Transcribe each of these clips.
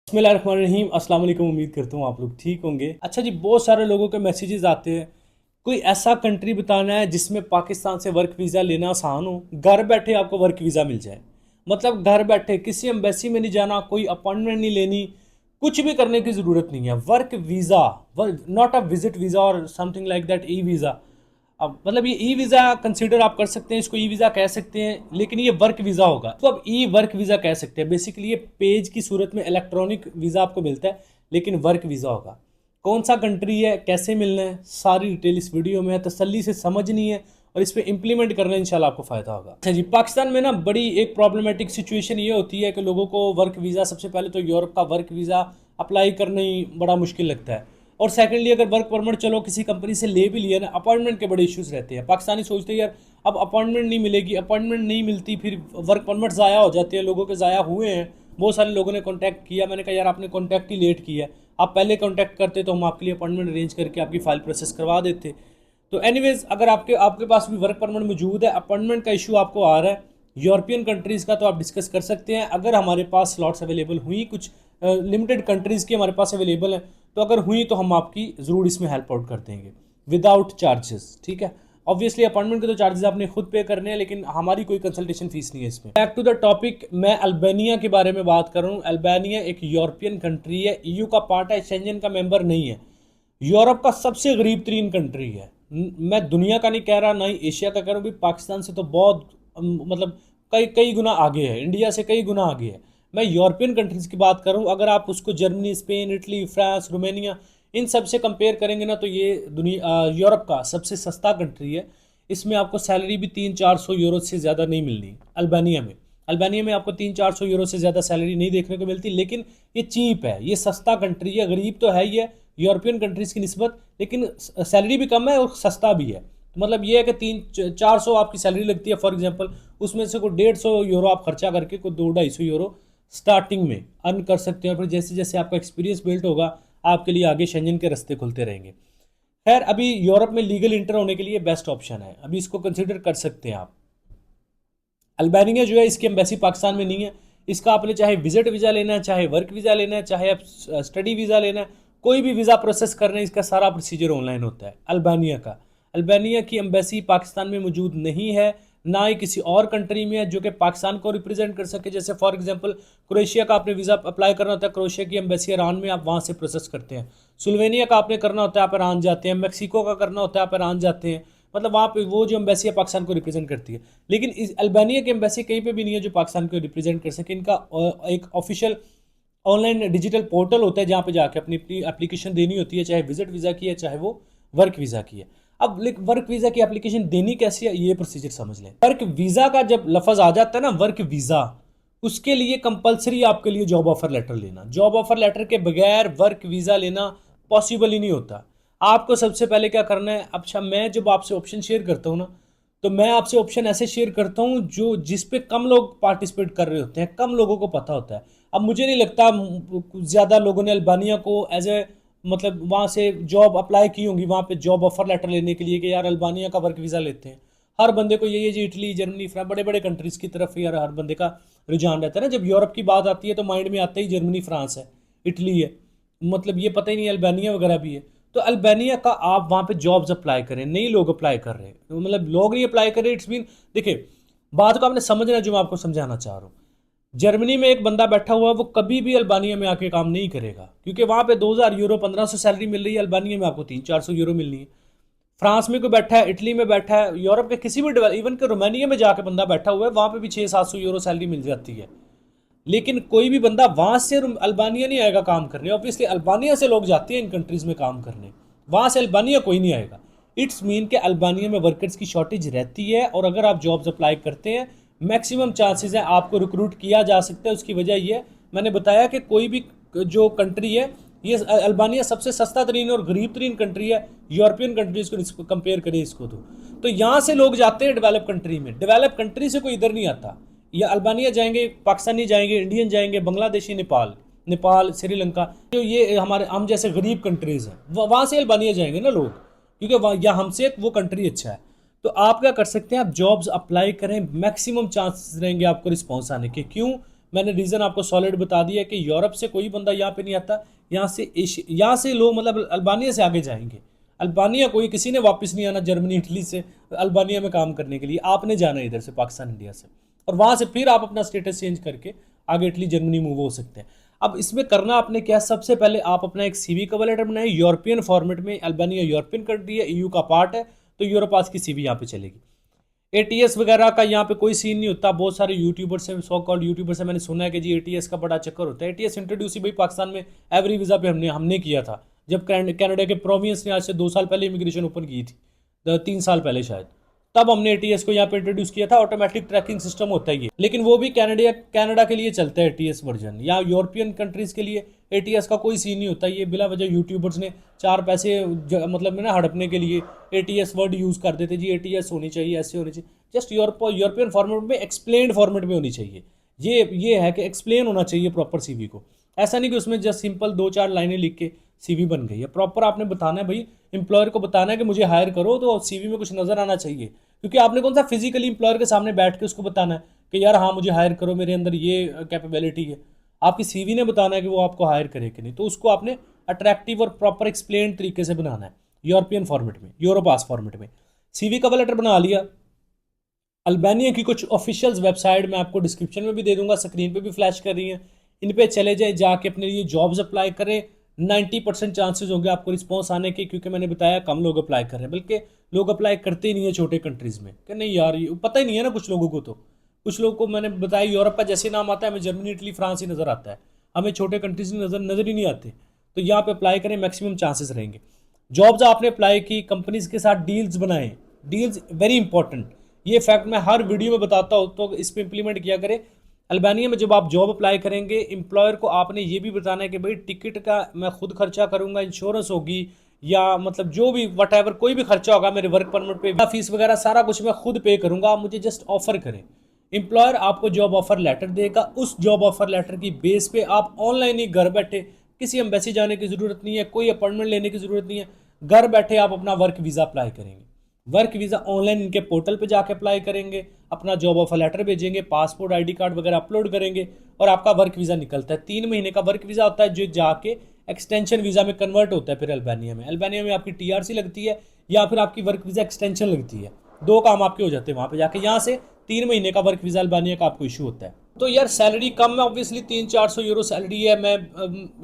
बिस्मिल्लाहिर्रहमानिर्रहीम। अस्सलाम वालेकुम। उम्मीद करता हूँ आप लोग ठीक होंगे। अच्छा जी, बहुत सारे लोगों के मैसेजेस आते हैं, कोई ऐसा कंट्री बताना है जिसमें पाकिस्तान से वर्क वीज़ा लेना आसान हो, घर बैठे आपको वर्क वीज़ा मिल जाए। मतलब घर बैठे किसी एम्बेसी में नहीं जाना, कोई अपॉइंटमेंट नहीं लेनी, कुछ भी करने की ज़रूरत नहीं है। Work visa, not a visit visa और something like that, E visa. अब मतलब ये ई वीज़ा कंसीडर आप कर सकते हैं, इसको ई वीज़ा कह सकते हैं, लेकिन ये वर्क वीज़ा होगा तो अब ई वर्क वीज़ा कह सकते हैं। बेसिकली ये पेज की सूरत में इलेक्ट्रॉनिक वीज़ा आपको मिलता है, लेकिन वर्क वीज़ा होगा। कौन सा कंट्री है, कैसे मिलना है, सारी डिटेल इस वीडियो में है, तसल्ली से समझनी है और इस पर इंप्लीमेंट करना इंशाल्लाह आपको फ़ायदा होगा। अच्छा जी, पाकिस्तान में ना बड़ी एक प्रॉब्लमेटिक सिचुएशन ये होती है कि लोगों को वर्क वीज़ा, सबसे पहले तो यूरोप का वर्क वीज़ा अप्लाई करना ही बड़ा मुश्किल लगता है, और सेकेंडली अगर वर्क परमिट चलो किसी कंपनी से ले भी लिया ना, अपॉइंटमेंट के बड़े इश्यूज रहते हैं। पाकिस्तानी सोचते हैं यार अब अपॉइंटमेंट नहीं मिलेगी, अपॉइंटमेंट नहीं मिलती, फिर वर्क परमिट ज़ाया हो जाते हैं, लोगों के ज़ाया हुए हैं। बहुत सारे लोगों ने कॉन्टैक्ट किया, मैंने कहा यार आपने कॉन्टैक्ट ही लेट किया, आप पहले कॉन्टैक्ट करते तो हम आपके लिए अपॉइंटमेंट अरेंज करके आपकी फ़ाइल प्रोसेस करवा देते। तो एनीवेज, अगर आपके आपके पास भी वर्क परमिट मौजूद है, अपॉइंटमेंट का इशू आपको आ रहा है यूरोपियन कंट्रीज़ का, तो आप डिस्कस कर सकते हैं। अगर हमारे पास स्लॉट्स अवेलेबल हुई, कुछ लिमिटेड कंट्रीज़ की हमारे पास अवेलेबल है, तो अगर हुई तो हम आपकी ज़रूर इसमें हेल्प आउट कर देंगे विदाउट चार्जेस। ठीक है, ऑब्वियसली अपॉइंटमेंट के तो चार्जेस आपने खुद पे करने हैं, लेकिन हमारी कोई कंसल्टेशन फीस नहीं है इसमें। बैक टू द टॉपिक, मैं अल्बानिया के बारे में बात कर रहा हूँ। अल्बानिया एक यूरोपियन कंट्री है, ईयू का पार्ट है, शेंजन का मेंबर नहीं है। यूरोप का सबसे गरीब तरीन कंट्री है। मैं दुनिया का नहीं कह रहा, ना ही एशिया का कह रहा हूँ, पाकिस्तान से तो बहुत मतलब कई कई गुना आगे है, इंडिया से कई गुना आगे है। मैं यूरोपियन कंट्रीज़ की बात कर रहा हूँ। अगर आप उसको Germany, Spain, Italy, France, Romania, इन सब से कंपेयर करेंगे ना, तो ये दुनिया यूरोप का सबसे सस्ता कंट्री है। इसमें आपको सैलरी भी 300-400 यूरो से ज़्यादा नहीं मिलनी अल्बानिया में। अल्बानिया में आपको 300-400 यूरो से ज़्यादा सैलरी नहीं देखने को मिलती, लेकिन ये चीप है, ये सस्ता कंट्री है। गरीब तो है ही है यूरोपियन कंट्रीज़ की निस्बत, लेकिन सैलरी भी कम है और सस्ता भी है। मतलब ये है कि 300-400 आपकी सैलरी लगती है फॉर एग्जांपल, उसमें से कोई 150 यूरो आप खर्चा करके कोई 200-250 यूरो स्टार्टिंग में अर्न कर सकते हैं, और फिर जैसे जैसे आपका एक्सपीरियंस बिल्ड होगा आपके लिए आगे शेंजन के रास्ते खुलते रहेंगे। खैर, अभी यूरोप में लीगल इंटर होने के लिए बेस्ट ऑप्शन है, अभी इसको कंसिडर कर सकते हैं आप। अल्बानिया जो है, इसकी एम्बेसी पाकिस्तान में नहीं है। इसका आपने चाहे विजिट वीज़ा लेना है, चाहे वर्क वीज़ा लेना है, चाहे आप स्टडी वीज़ा लेना है, कोई भी वीज़ा प्रोसेस करना है, इसका सारा प्रोसीजर ऑनलाइन होता है अल्बानिया का। अल्बानिया की एम्बेसी पाकिस्तान में मौजूद नहीं है, ना ही किसी और कंट्री में है जो कि पाकिस्तान को रिप्रेजेंट कर सके। जैसे फॉर एग्जांपल क्रोएशिया का आपने वीज़ा अप्लाई करना होता है, क्रोएशिया की एम्बेसी ईरान में, आप वहाँ से प्रोसेस करते हैं। स्लोवेनिया का आपने करना होता है, आप ईरान जाते हैं। मैक्सिको का करना होता है, आप ईरान जाते हैं। मतलब वहाँ पे वो जो एम्बेसी है पाकिस्तान को रिप्रेजेंट करती है, लेकिन इस अल्बानिया की एम्बेसी कहीं पे भी नहीं है जो पाकिस्तान को रिप्रेजेंट कर सके। इनका एक ऑफिशियल ऑनलाइन डिजिटल पोर्टल होता है जहाँ पे जाके अपनी अपनी एप्लीकेशन देनी होती है, चाहे विजिट वीज़ा की है, चाहे वो वर्क वीज़ा की है। अब वर्क वीज़ा की एप्लीकेशन देनी कैसी है, ये प्रोसीजर समझ लें। वर्क वीज़ा का जब लफज आ जाता है ना, वर्क वीज़ा, उसके लिए कंपलसरी आपके लिए जॉब ऑफर लेटर लेना। जॉब ऑफर लेटर के बगैर वर्क वीज़ा लेना पॉसिबल ही नहीं होता। आपको सबसे पहले क्या करना है, अच्छा मैं जब आपसे ऑप्शन शेयर करता हूँ ना, तो मैं आपसे ऑप्शन ऐसे शेयर करता हूँ जो जिस पे कम लोग पार्टिसिपेट कर रहे होते हैं, कम लोगों को पता होता है। अब मुझे नहीं लगता ज़्यादा लोगों ने अल्बानिया को एज ए मतलब वहाँ से जॉब अप्लाई की होंगी, वहाँ पे जॉब ऑफर लेटर लेने के लिए कि यार अल्बानिया का वर्क वीज़ा लेते हैं। हर बंदे को यही है जी, इटली, जर्मनी, फ्रांस, बड़े बड़े कंट्रीज़ की तरफ यार हर बंदे का रुझान रहता है ना। जब यूरोप की बात आती है तो माइंड में आता ही जर्मनी, फ्रांस है, इटली है, मतलब ये पता ही नहीं अल्बानिया वगैरह भी है। तो अल्बानिया का आप वहाँ पे जॉब्स अप्लाई करें, नहीं लोग अप्लाई कर रहे हैं, तो मतलब लोग नहीं अप्लाई कर रहे, इट्स मीन देखिए बात को आपने समझना जो मैं आपको समझाना चाह रहा हूँ। जर्मनी में एक बंदा बैठा हुआ है, वो कभी भी अल्बानिया में आके काम नहीं करेगा, क्योंकि वहाँ पे 2000 यूरो, 1500 सैलरी मिल रही है, अल्बानिया में आपको 300-400 यूरो मिलनी है। फ्रांस में कोई बैठा है, इटली में बैठा है, यूरोप के किसी भी इवन के रोमानिया में जाके बंदा बैठा हुआ है, वहाँ पे भी 600-700 यूरो सैलरी मिल जाती है। लेकिन कोई भी बंदा वहाँ से अल्बानिया नहीं आएगा काम करने। ऑब्वियसली अल्बानिया से लोग जाते हैं इन कंट्रीज़ में काम करने, वहाँ से अल्बानिया कोई नहीं आएगा। इट्स मीन कि अल्बानिया में वर्कर्स की शॉर्टेज रहती है, और अगर आप जॉब्स अप्लाई करते हैं, मैक्सिमम चांसेस हैं आपको रिक्रूट किया जा सकता है। उसकी वजह ये मैंने बताया कि कोई भी जो कंट्री है, ये अल्बानिया सबसे सस्ता तरीन और गरीब तरीन कंट्री है यूरोपियन कंट्रीज़ को कंपेयर करें इसको। तो यहाँ से लोग जाते हैं डेवलप कंट्री में, डेवलप कंट्री से कोई इधर नहीं आता। या अल्बानिया जाएंगे, पाकिस्तानी जाएंगे, इंडियन जाएंगे, बांग्लादेशी, नेपाल, श्रीलंका, जो ये हमारे हम जैसे गरीब कंट्रीज़ हैं, वहाँ से अल्बानिया जाएंगे ना लोग, क्योंकि या हमसे वो कंट्री अच्छा है। तो आप क्या कर सकते हैं, आप जॉब्स अप्लाई करें, मैक्सिमम चांसेस रहेंगे आपको रिस्पॉन्स आने के। क्यों? मैंने रीज़न आपको सॉलिड बता दिया कि यूरोप से कोई बंदा यहाँ पे नहीं आता, यहाँ से लोग मतलब अल्बानिया से आगे जाएंगे। अल्बानिया कोई किसी ने वापस नहीं आना जर्मनी इटली से अल्बानिया में काम करने के लिए, आपने जाना है इधर से पाकिस्तान इंडिया से, और वहाँ से फिर आप अपना स्टेटस चेंज करके आगे इटली जर्मनी मूव हो सकते हैं। अब इसमें करना आपने क्या, सबसे पहले आप अपना एक सीवी कवर लेटर बनाए यूरोपियन फॉर्मेट में। अल्बानिया यूरोपियन कंट्री है, ईयू का पार्ट है, तो यूरोपास की सीवी यहाँ पे चलेगी। एटीएस वगैरह का यहाँ पे कोई सीन नहीं होता। बहुत सारे यूट्यूबर से, सो कॉल्ड यूट्यूबर से मैंने सुना है कि जी एटीएस का बड़ा चक्कर होता है। एटीएस इंट्रोड्यूस ही भाई पाकिस्तान में एवरी वीज़ा पे हमने किया था, जब कनाडा के प्रोविंस ने आज से 2 साल पहले इमिग्रेशन ओपन की थी, 3 साल पहले शायद, तब हमने एटीएस को यहाँ पे इंट्रोड्यूस किया था। ऑटोमेटिक ट्रैकिंग सिस्टम होता है ये, लेकिन वो भी कनाडा के लिए चलता है एटीएस वर्जन। या यूरोपियन कंट्रीज के लिए एटीएस का कोई सीन नहीं होता। ये बिला वजह यूट्यूबर्स ने 4 पैसे मतलब ना हड़पने के लिए एटीएस वर्ड यूज़ कर देते, जी एटीएस होनी चाहिए, ऐसे होनी चाहिए। जस्ट यूरोपियन फॉर्मेट में, एक्सप्लेन्ड फॉर्मेट में होनी चाहिए। ये है कि एक्सप्लेन होना चाहिए प्रॉपर सीवी को। ऐसा नहीं कि उसमें जस्ट सिंपल 2-4 लाइनें लिख के सीवी बन गई है। प्रॉपर आपने बताना है भाई, एम्प्लॉयर को बताना है कि मुझे हायर करो, तो सीवी में कुछ नजर आना चाहिए। क्योंकि आपने कौन सा फिजिकली एम्प्लॉयर के सामने बैठ के उसको बताना है कि यार हाँ मुझे हायर करो, मेरे अंदर ये कैपेबिलिटी है। आपकी सीवी ने बताना है कि वो आपको हायर करे कि नहीं। तो उसको आपने अट्रैक्टिव और प्रॉपर एक्सप्लेन तरीके से बनाना है यूरोपियन फॉर्मेट में, यूरोपास फॉर्मेट में। सीवी कवर लेटर बना लिया। अल्बानिया की कुछ ऑफिशियल वेबसाइट मैं आपको डिस्क्रिप्शन में भी दे दूंगा, स्क्रीन पे भी फ्लैश कर रही हैं, इन पे चले जाए, जाके अपने लिए जॉब्स अप्लाई करें। 90% चांसेस होंगे आपको रिस्पॉन्स आने के, क्योंकि मैंने बताया कम लोग अप्लाई कर रहे हैं, बल्कि लोग अप्लाई करते ही नहीं है छोटे कंट्रीज़ में कि नहीं यार ये पता ही नहीं है ना कुछ लोगों को। तो कुछ लोगों को मैंने बताया यूरोप का जैसे नाम आता है हमें जर्मनी इटली फ्रांस ही नज़र आता है, हमें छोटे कंट्रीज नज़र ही नहीं आते। तो यहाँ पे अप्लाई करें, मैक्सिमम चांसेस रहेंगे। जॉब्स आपने अप्लाई की, कंपनीज के साथ डील्स बनाएं। डील्स वेरी इंपॉर्टेंट, ये फैक्ट मैं हर वीडियो में बताता हूँ, तो इस पर इंप्लीमेंट किया करें। अल्बानिया में जब आप जॉब अप्लाई करेंगे, एम्प्लॉयर को आपने ये भी बताना है कि भाई टिकट का मैं खुद खर्चा करूंगा, इंश्योरेंस होगी, या मतलब जो भी वट एवर कोई भी खर्चा होगा मेरे वर्क परमिट पे, फीस वगैरह सारा कुछ मैं खुद पे करूंगा, आप मुझे जस्ट ऑफर करें। एम्प्लॉयर आपको जॉब ऑफर लेटर देगा, उस जॉब ऑफर लेटर की बेस पे आप ऑनलाइन ही घर बैठे, किसी एम्बेसी जाने की ज़रूरत नहीं है, कोई अपॉइंटमेंट लेने की ज़रूरत नहीं है, घर बैठे आप अपना वर्क वीज़ा अप्लाई करेंगे। वर्क वीज़ा ऑनलाइन इनके पोर्टल पे जाके अप्लाई करेंगे, अपना जॉब ऑफर लेटर भेजेंगे, पासपोर्ट आईडी कार्ड वगैरह अपलोड करेंगे, और आपका वर्क वीज़ा निकलता है। 3 महीने का वर्क वीज़ा होता है, जो जाके एक्सटेंशन वीज़ा में कन्वर्ट होता है। फिर अल्बानिया में आपकी टीआरसी लगती है, या फिर आपकी वर्क वीज़ा एक्सटेंशन लगती है। 2 काम आपके हो जाते हैं वहाँ पे जाके। यहाँ से 3 महीने का वर्क वीज़ा अल्बानिया का आपको इशू होता है। तो यार सैलरी कम है, ऑब्वियसली 300-400 यूरो सैलरी है। मैं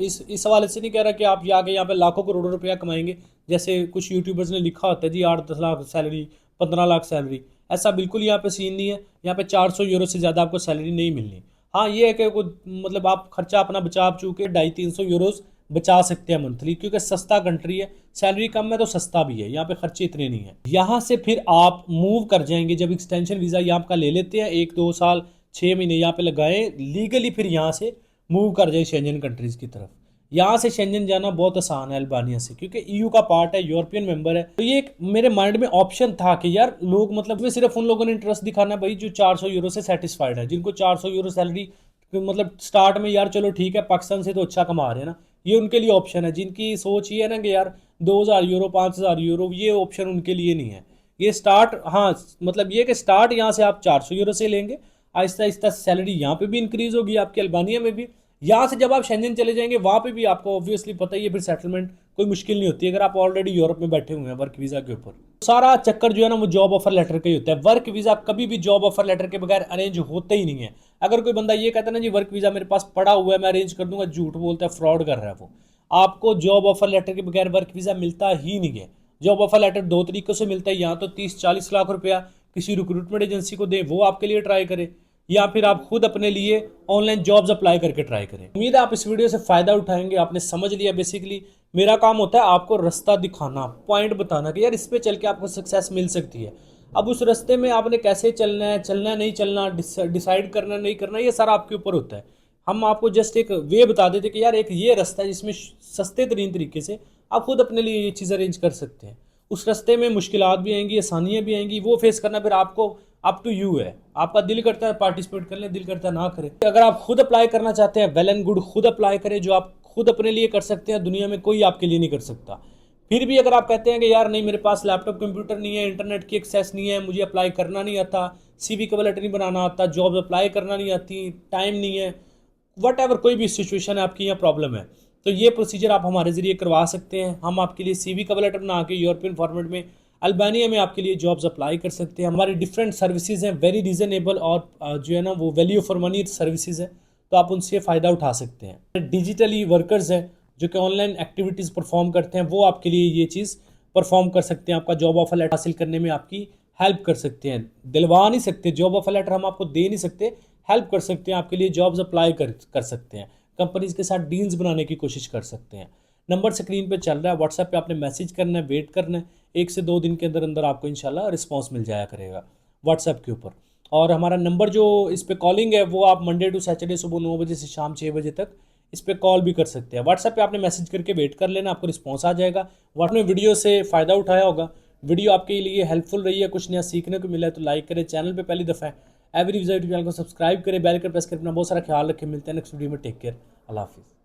इस हवाले से नहीं कह रहा कि आप जाके यहाँ पे लाखों करोड़ों रुपया कमाएंगे, जैसे कुछ यूट्यूबर्स ने लिखा होता है जी 8-10 लाख सैलरी, 15 लाख सैलरी। ऐसा बिल्कुल यहाँ पे सीन नहीं है। यहाँ पे 400 यूरो से ज़्यादा आपको सैलरी नहीं मिलनी। हाँ ये है कि मतलब आप खर्चा अपना बचा चुके 250-300 यूरोज़ बचा सकते हैं मंथली, क्योंकि सस्ता कंट्री है, सैलरी कम है तो सस्ता भी है, यहाँ पे खर्चे इतने नहीं है। यहाँ से फिर आप मूव कर जाएंगे, जब एक्सटेंशन वीज़ा यहाँ आपका ले लेते हैं, 1-2 साल 6 महीने यहाँ पे लगाएं लीगली, फिर यहाँ से मूव कर जाए शेंजन कंट्रीज़ की तरफ। यहाँ से शेंजन जाना बहुत आसान है अल्बानिया से, क्योंकि ईयू का पार्ट है, यूरोपियन मेंबर है। तो ये एक मेरे माइंड में ऑप्शन था कि यार लोग मतलब में सिर्फ उन लोगों ने इंटरेस्ट दिखाना भाई जो 400 यूरो से सेटिस्फाइड है, जिनको 400 यूरो सैलरी मतलब स्टार्ट में यार चलो ठीक है पाकिस्तान से तो अच्छा कमा रहे हैं ना, ये उनके लिए ऑप्शन है। जिनकी सोच ये है ना कि यार 2000 यूरो 5000 यूरो, ये ऑप्शन उनके लिए नहीं है। ये स्टार्ट, हाँ मतलब ये कि स्टार्ट यहाँ से आप 400 यूरो से लेंगे, आहिस्ता आहिस्ता सैलरी यहाँ पे भी इंक्रीज होगी आपकी अल्बानिया में भी। यहाँ से जब आप शेंजन चले जाएंगे वहाँ पे भी आपको ऑब्वियसली पता ही है, फिर सेटलमेंट कोई मुश्किल नहीं होती अगर आप ऑलरेडी यूरोप में बैठे हुए हैं वर्क वीज़ा के ऊपर। सारा चक्कर जो है ना वो जॉब ऑफर लेटर का ही होता है। वर्क वीज़ा कभी भी जॉब ऑफर लेटर के बगैर अरेंज होता ही नहीं है। अगर कोई बंदा ये कहता है ना जी वर्क वीज़ा मेरे पास पड़ा हुआ है मैं अरेंज कर दूंगा, झूठ बोलता है, फ्रॉड कर रहा है वो। आपको जॉब ऑफर लेटर के बगैर वर्क वीज़ा मिलता ही नहीं है। जॉब ऑफर लेटर 2 तरीक़ों से मिलता है, या तो 30-40 लाख रुपया किसी रिक्रूटमेंट एजेंसी को दे, वो आपके लिए ट्राई करे, या फिर आप खुद अपने लिए ऑनलाइन जॉब्स अप्लाई करके ट्राई करें। उम्मीद है आप इस वीडियो से फ़ायदा उठाएंगे। आपने समझ लिया, बेसिकली मेरा काम होता है आपको रास्ता दिखाना, पॉइंट बताना कि यार इस पे चल के आपको सक्सेस मिल सकती है। अब उस रास्ते में आपने कैसे चलना है नहीं चलना, डिसाइड करना नहीं करना, ये सारा आपके ऊपर होता है। हम आपको जस्ट एक वे बता देते कि यार एक ये रास्ता है जिसमें सस्ते तरीन तरीके से आप खुद अपने लिए ये चीज़ अरेंज कर सकते हैं। उस रास्ते में मुश्किलात भी आएंगी, आसानियाँ भी आएंगी, वो फेस करना फिर आपको अप टू यू है। आपका दिल करता है पार्टिसिपेट कर लें, दिल करता है ना करें। अगर आप खुद अप्लाई करना चाहते हैं वेल एंड गुड, खुद अप्लाई करें। जो आप खुद अपने लिए कर सकते हैं दुनिया में कोई आपके लिए नहीं कर सकता। फिर भी अगर आप कहते हैं कि यार नहीं, मेरे पास लैपटॉप कंप्यूटर नहीं है, इंटरनेट की एक्सेस नहीं है, मुझे अप्लाई करना नहीं आता, CV कवर लेटर नहीं बनाना आता, जॉब अप्लाई करना नहीं आती, टाइम नहीं है, वट एवर कोई भी सिचुएशन है आपकी, यहाँ प्रॉब्लम है, तो ये प्रोसीजर आप हमारे ज़रिए करवा सकते हैं। हम आपके लिए CV कवर लेटर बना के यूरोपियन फॉर्मेट में अल्बानिया में आपके लिए जॉब्स अप्लाई कर सकते हैं। हमारी डिफरेंट सर्विसेज हैं, वेरी रीज़नेबल, और जो है ना वो वैल्यू फॉर मनी सर्विसेज है, तो आप उनसे फ़ायदा उठा सकते हैं। डिजिटली वर्कर्स हैं जो कि ऑनलाइन एक्टिविटीज़ परफॉर्म करते हैं, वो आपके लिए ये चीज़ परफॉर्म कर सकते हैं, आपका जॉब ऑफर लेटर हासिल करने में आपकी हेल्प कर सकते हैं। दिलवा नहीं सकते, जॉब ऑफर लेटर हम आपको दे नहीं सकते, हेल्प कर सकते हैं, आपके लिए जॉब्स अप्लाई कर सकते हैं, कंपनीज के साथ डील्स बनाने की कोशिश कर सकते हैं। नंबर स्क्रीन पे चल रहा है, व्हाट्सएप पे आपने मैसेज करना है, वेट करना है, 1 से 2 दिन के अंदर अंदर आपको इंशाल्लाह रिस्पांस मिल जाया करेगा व्हाट्सएप के ऊपर। और हमारा नंबर जो इस पे कॉलिंग है वो आप मंडे टू सैटरडे सुबह 9 बजे से शाम 6 बजे तक इस पे कॉल भी कर सकते हैं। व्हाट्सएप पे आपने मैसेज करके वेट कर लेना, आपको रिस्पांस आ जाएगा। आपने वीडियो से फ़ायदा उठाया होगा, वीडियो आपके लिए हेल्पफुल रही है, कुछ नया सीखने को मिला है तो लाइक करें, चैनल पे पहली दफ़ा है एवरी विजिट चैनल को सब्सक्राइब करें, बेल कर प्रेस कर अपना बहुत सारा ख्याल रखें। मिलते हैं नेक्स्ट वीडियो में, टेक केयर, अल्लाह हाफिज़।